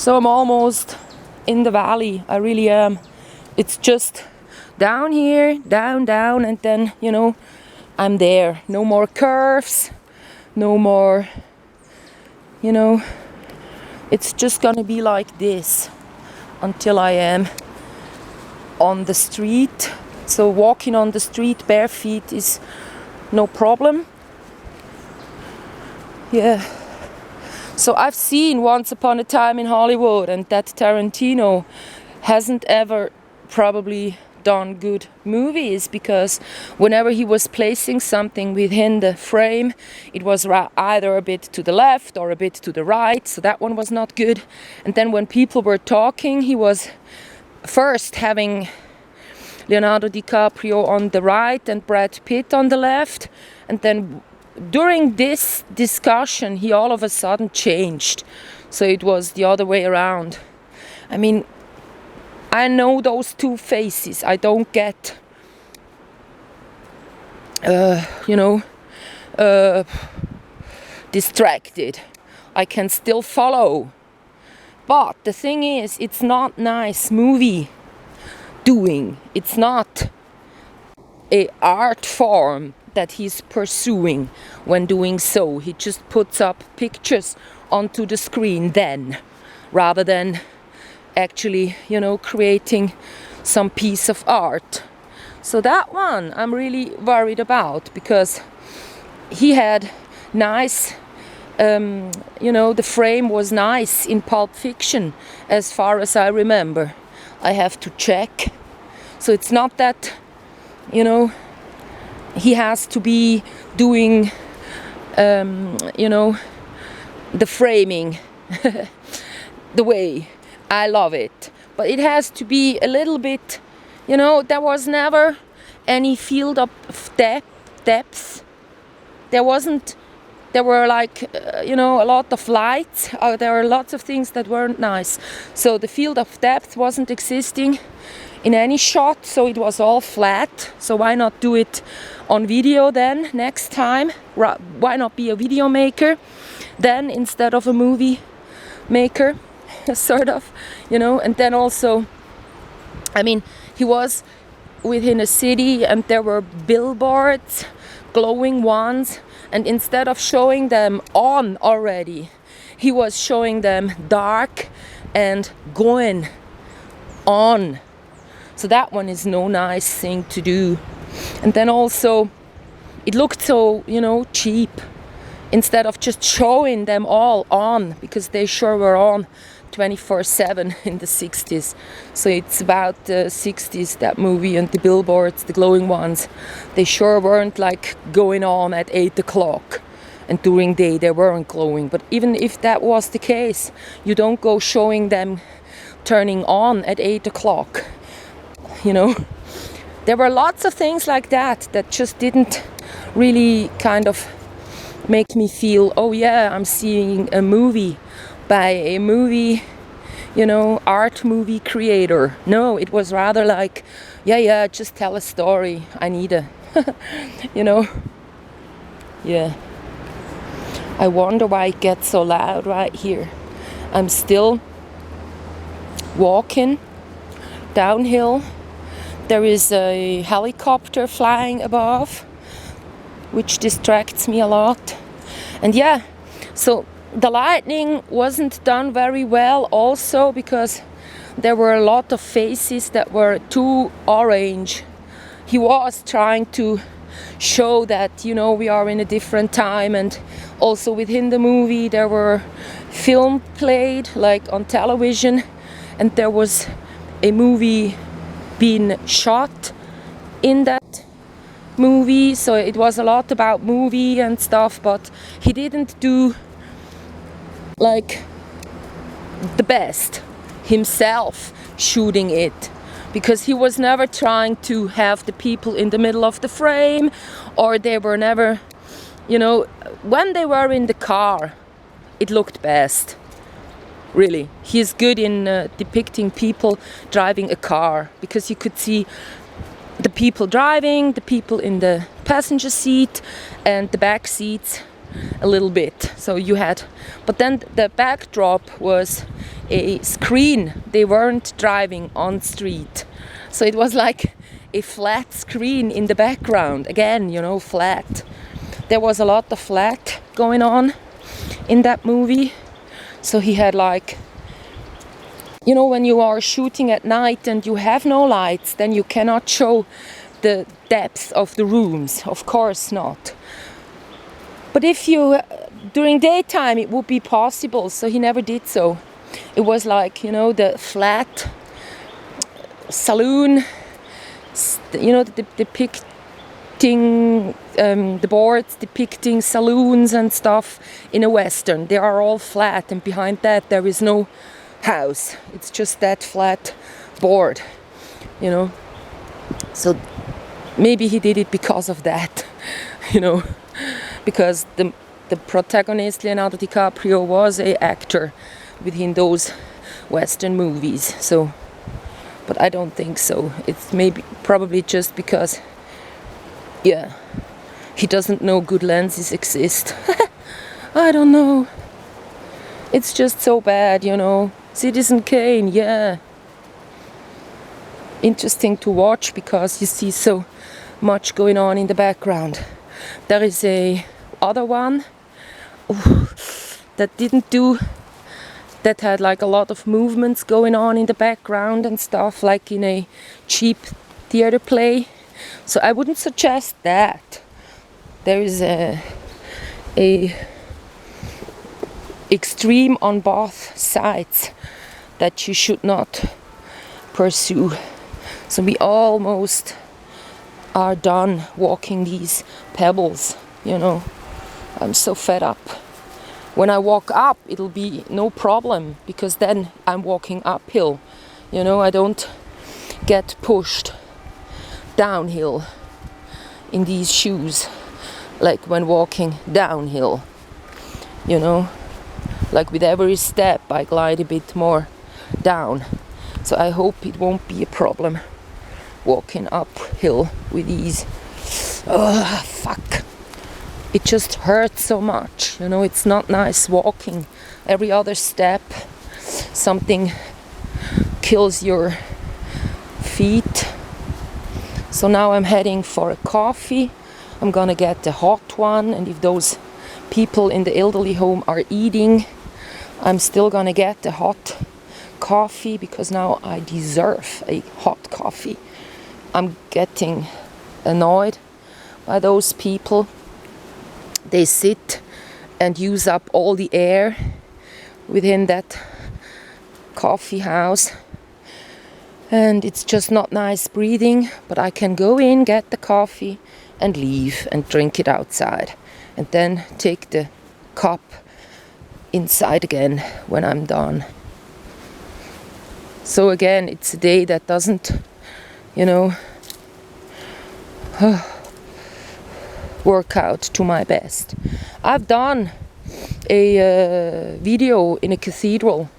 So I'm almost in the valley. I really am. It's just down here, down, and then, I'm there. No more curves, no more, it's just gonna be like this until I am on the street. So walking on the street bare feet is no problem. Yeah. So I've seen Once Upon a Time in Hollywood, and that Tarantino hasn't ever probably done good movies, because whenever he was placing something within the frame, it was either a bit to the left or a bit to the right, so that one was not good. And then when people were talking, he was first having Leonardo DiCaprio on the right and Brad Pitt on the left, and then during this discussion he all of a sudden changed, so it was the other way around. I mean, I know those two faces. I don't get distracted. I can still follow, but the thing is, it's not nice movie doing. It's not a art form that he's pursuing when doing so. He just puts up pictures onto the screen then, rather than actually, creating some piece of art. So that one I'm really worried about, because he had nice, the frame was nice in Pulp Fiction, as far as I remember. I have to check. So it's not that, he has to be doing, the framing the way I love it. But it has to be a little bit, there was never any field of depth. There were like, a lot of lights. There were lots of things that weren't nice. So the field of depth wasn't existing in any shot, so it was all flat. So why not do it on video then next time? Why not be a video maker then instead of a movie maker, sort of, And then also, I mean, he was within a city and there were billboards, glowing ones, and instead of showing them on already, he was showing them dark and going on. So that one is no nice thing to do. And then also, it looked so, cheap. Instead of just showing them all on, because they sure were on 24/7 in the 60s. So it's about the 60s, that movie, and the billboards, the glowing ones. They sure weren't like going on at 8 o'clock. And during day they weren't glowing. But even if that was the case, you don't go showing them turning on at 8 o'clock. There were lots of things like that just didn't really kind of make me feel, oh yeah, I'm seeing a movie by a movie, art movie creator. No, it was rather like, yeah, just tell a story. I need a, yeah. I wonder why it gets so loud right here. I'm still walking downhill. There is a helicopter flying above, which distracts me a lot. And yeah, so the lighting wasn't done very well also, because there were a lot of faces that were too orange. He was trying to show that, we are in a different time, and also within the movie there were film played like on television, and there was a movie being shot in that movie, so it was a lot about movie and stuff, but he didn't do like the best himself shooting it, because he was never trying to have the people in the middle of the frame, or they were never, when they were in the car, it looked best. Really, he is good in depicting people driving a car, because you could see the people driving, the people in the passenger seat and the back seats, a little bit. So you had, but then the backdrop was a screen. They weren't driving on street, so it was like a flat screen in the background. Again, you know, flat. There was a lot of flat going on in that movie. So he had like, you know, when you are shooting at night and you have no lights, then you cannot show the depth of the rooms. Of course not. But if you, during daytime, it would be possible. So he never did so. It was like, you know, the flat saloon, you know, depicting the boards depicting saloons and stuff in a Western. They are all flat, and behind that there is no house. It's just that flat board, you know. So maybe he did it because of that, you know, because the protagonist Leonardo DiCaprio was an actor within those Western movies. So, but I don't think so. It's probably just because, yeah, he doesn't know good lenses exist. I don't know. It's just so bad, you know. Citizen Kane, yeah. Interesting to watch because you see so much going on in the background. There is a other one that had like a lot of movements going on in the background and stuff, like in a cheap theater play. So I wouldn't suggest that. There is a extreme on both sides that you should not pursue. So we almost are done walking these pebbles, you know. I'm so fed up. When I walk up, it'll be no problem because then I'm walking uphill. You know, I don't get pushed downhill in these shoes like when walking downhill. You know, like with every step I glide a bit more down. So I hope it won't be a problem walking uphill with these. Oh, fuck. It just hurts so much, you know. It's not nice walking. Every other step something kills your feet. So now I'm heading for a coffee. I'm gonna get the hot one, and if those people in the elderly home are eating, I'm still gonna get the hot coffee because now I deserve a hot coffee. I'm getting annoyed by those people. They sit and use up all the air within that coffee house, and it's just not nice breathing. But I can go in, get the coffee and leave and drink it outside, and then take the cup inside again when I'm done. So again, it's a day that doesn't, you know, work out to my best. I've done a video in a cathedral,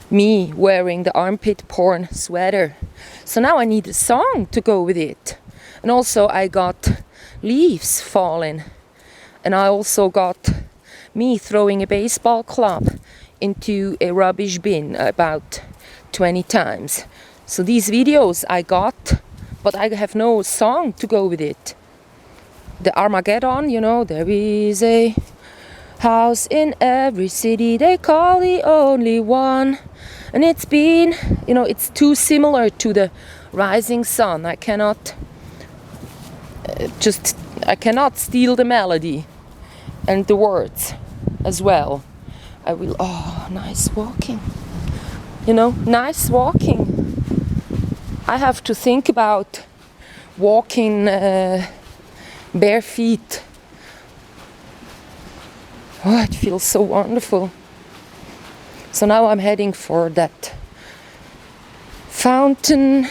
me wearing the armpit porn sweater. So now I need a song to go with it. And also I got leaves falling. And I also got me throwing a baseball club into a rubbish bin about 20 times. So these videos I got, but I have no song to go with it. The Armageddon, you know, there is a house in every city they call the only one. And it's been, you know, it's too similar to the rising sun. I cannot steal the melody and the words as well. I will, oh, nice walking. You know, nice walking. I have to think about walking bare feet. Oh, it feels so wonderful. So now I'm heading for that fountain,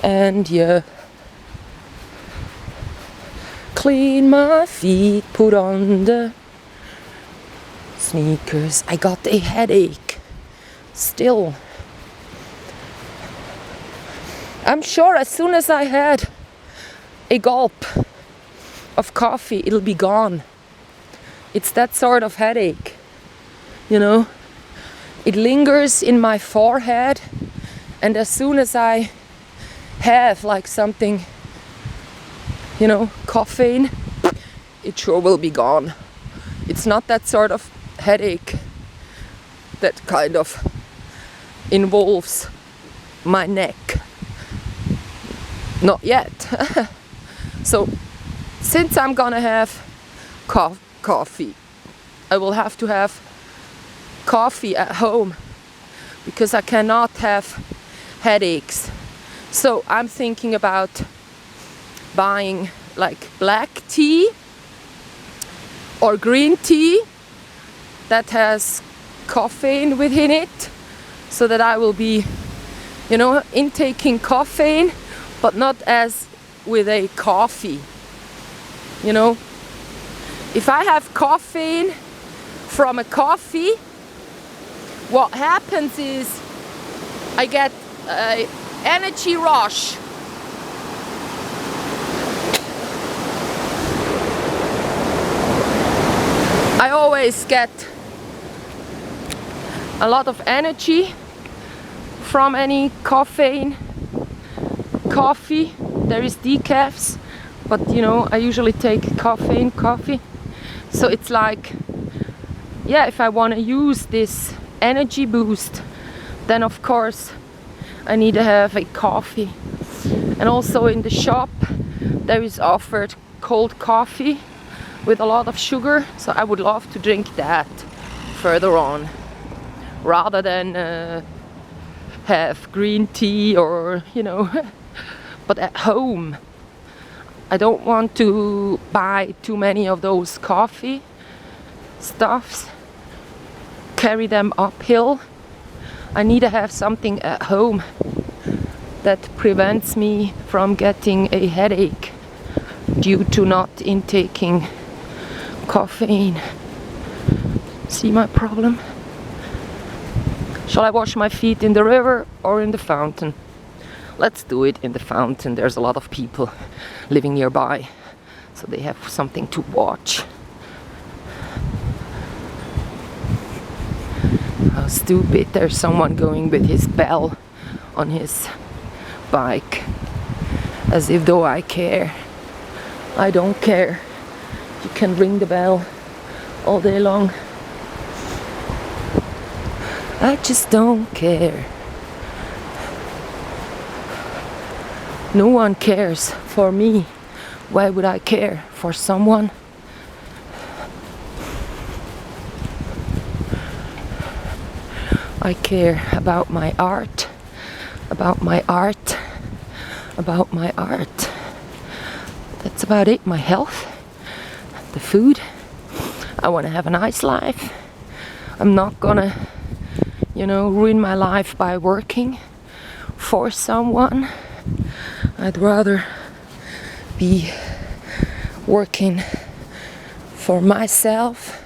and yeah, clean my feet, put on the sneakers. I got a headache still. I'm sure as soon as I had a gulp of coffee, it'll be gone. It's that sort of headache, you know. It lingers in my forehead, and as soon as I have like something, you know, caffeine, it sure will be gone. It's not that sort of headache that kind of involves my neck. Not yet. So since I'm gonna have coffee, I will have to have coffee at home because I cannot have headaches. So I'm thinking about buying like black tea or green tea that has caffeine within it, so that I will be, you know, intaking caffeine, but not as with a coffee. You know, if I have caffeine from a coffee, what happens is I get an energy rush. I always get a lot of energy from any caffeine coffee. There is decafs, but you know, I usually take caffeine coffee. So it's like, yeah, if I want to use this energy boost, then of course I need to have a coffee. And also in the shop there is offered cold coffee with a lot of sugar, so I would love to drink that further on rather than have green tea or, you know. But at home I don't want to buy too many of those coffee stuffs, carry them uphill. I need to have something at home that prevents me from getting a headache due to not intaking caffeine. See my problem? Shall I wash my feet in the river or in the fountain? Let's do it in the fountain. There's a lot of people living nearby, so they have something to watch. How stupid. There's someone going with his bell on his bike, as if though I care. I don't care. You can ring the bell all day long. I just don't care. No one cares for me. Why would I care for someone? I care about my art, about my art, about my art. That's about it. My health, the food. I want to have a nice life. I'm not gonna, you know, ruin my life by working for someone. I'd rather be working for myself,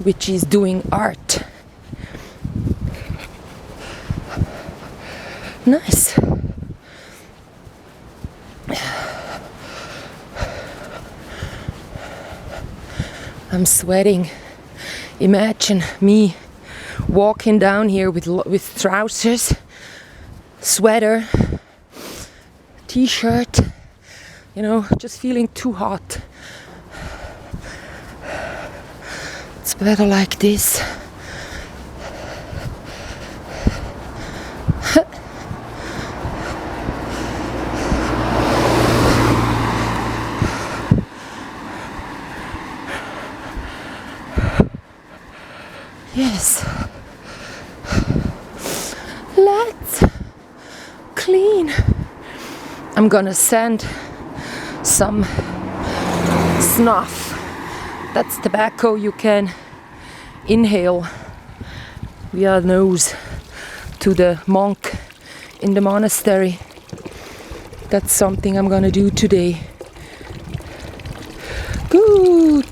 which is doing art. Nice. I'm sweating. Imagine me walking down here with trousers, sweater, t-shirt, you know, just feeling too hot. It's better like this. Yes. Let's clean. I'm gonna send some snuff. That's tobacco you can inhale via nose to the monk in the monastery. That's something I'm gonna do today. Good.